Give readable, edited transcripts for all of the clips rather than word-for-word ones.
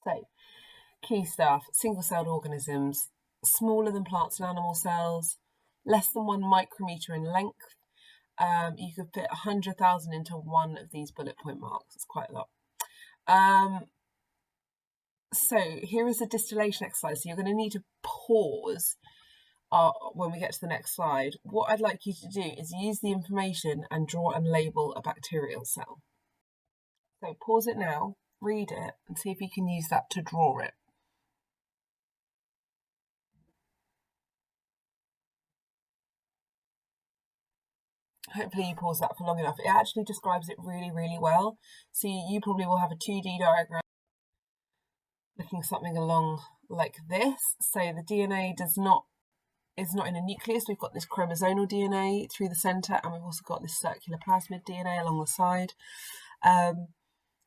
So, key stuff: single-celled organisms, smaller than plants and animal cells, less than 1 micrometer in length. You could fit 100,000 into one of these bullet point marks. It's quite a lot. So here is a distillation exercise. So you're going to need to pause when we get to the next slide. What I'd like you to do is use the information and draw and label a bacterial cell. So pause it now, read it, and see if you can use that to draw it. Hopefully you pause that for long enough. It actually describes it really, really well. So you probably will have a 2D diagram looking something along like this. So the DNA is not in a nucleus. We've got this chromosomal DNA through the centre, and we've also got this circular plasmid DNA along the side.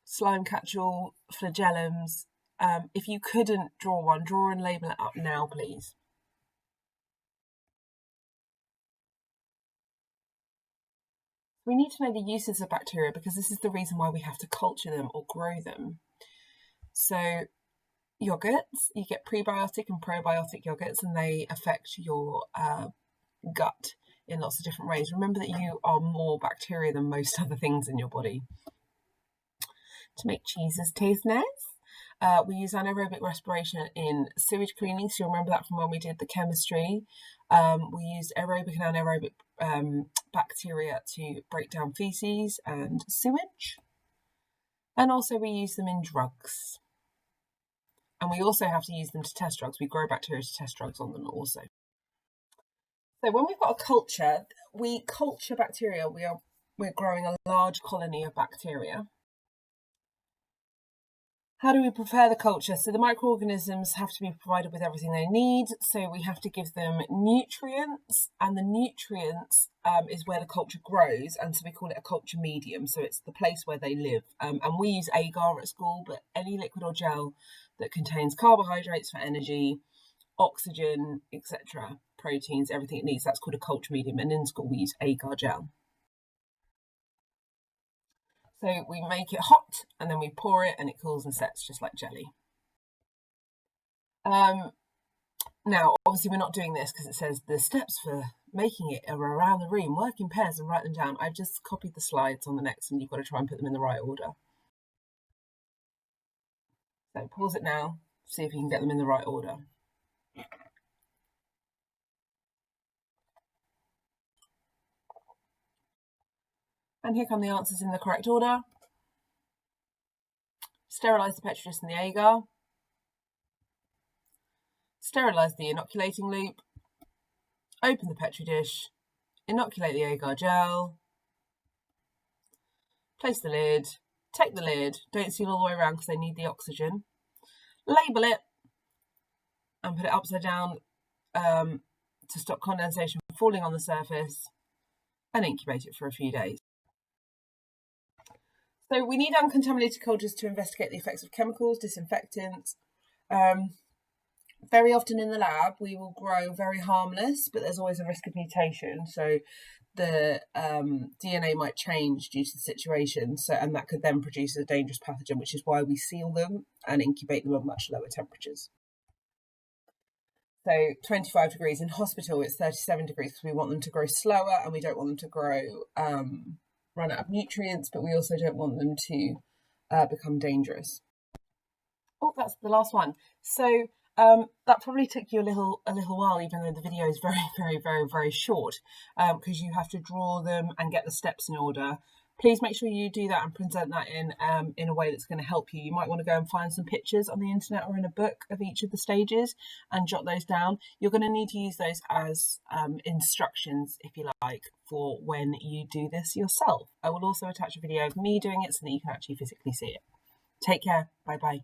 Slime catchall, flagellums. If you couldn't draw one, draw and label it up now, please. We need to know the uses of bacteria because this is the reason why we have to culture them or grow them. So yogurts, you get prebiotic and probiotic yogurts, and they affect your gut in lots of different ways. Remember that you are more bacteria than most other things in your body. To make cheeses taste nice, we use anaerobic respiration in sewage cleaning. So you'll remember that from when we did the chemistry. We used aerobic and anaerobic bacteria to break down feces and sewage. And also we use them in drugs. And we also have to use them to test drugs. We grow bacteria to test drugs on them also. So when we've got a culture, we culture bacteria. We're growing a large colony of bacteria. How do we prepare the culture? So the microorganisms have to be provided with everything they need. So we have to give them nutrients, and the nutrients is where the culture grows. And so we call it a culture medium. So it's the place where they live. And we use agar at school, but any liquid or gel that contains carbohydrates for energy, oxygen, etc., proteins, everything it needs, that's called a culture medium. And in school we use agar gel. So we make it hot and then we pour it and it cools and sets just like jelly. Now, obviously we're not doing this because it says the steps for making it are around the room, work in pairs and write them down. I've just copied the slides on the next and you've got to try and put them in the right order. So pause it now, see if you can get them in the right order. And here come the answers in the correct order. Sterilise the petri dish and the agar. Sterilise the inoculating loop. Open the petri dish. Inoculate the agar gel. Place the lid. Take the lid. Don't seal all the way around because they need the oxygen. Label it and put it upside down to stop condensation from falling on the surface, and incubate it for a few days. So we need uncontaminated cultures to investigate the effects of chemicals, disinfectants. Very often in the lab, we will grow very harmless, but there's always a risk of mutation. So the DNA might change due to the situation, and that could then produce a dangerous pathogen, which is why we seal them and incubate them at much lower temperatures. So 25 degrees in hospital, it's 37 degrees because we want them to grow slower and we don't want them to grow run out of nutrients, but we also don't want them to become dangerous. Oh, that's the last one. So that probably took you a little while, even though the video is very, very, very, very short, because you have to draw them and get the steps in order. Please make sure you do that and present that in a way that's going to help you. You might want to go and find some pictures on the internet or in a book of each of the stages and jot those down. You're going to need to use those as instructions, if you like, for when you do this yourself. I will also attach a video of me doing it so that you can actually physically see it. Take care. Bye-bye.